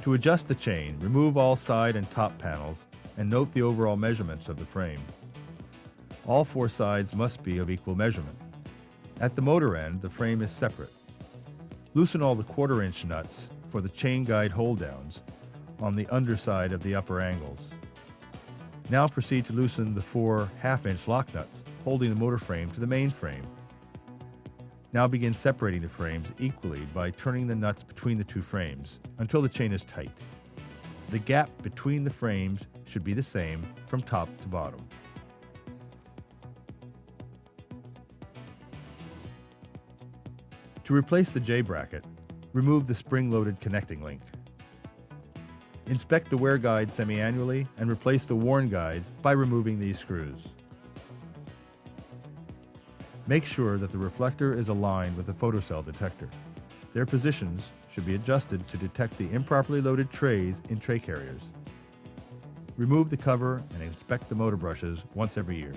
To adjust the chain, remove all side and top panels and note the overall measurements of the frame. All 4 sides must be of equal measurement. At the motor end, the frame is separate. Loosen all the 1/4-inch nuts for the chain guide hold-downs on the underside of the upper angles. Now proceed to loosen the 4 1/2-inch lock nuts holding the motor frame to the main frame. Now begin separating the frames equally by turning the nuts between the 2 frames until the chain is tight. The gap between the frames should be the same from top to bottom. To replace the J-bracket, remove the spring-loaded connecting link. Inspect the wear guide semi-annually and replace the worn guides by removing these screws. Make sure that the reflector is aligned with the photocell detector. Their positions should be adjusted to detect the improperly loaded trays in tray carriers. Remove the cover and inspect the motor brushes once every year.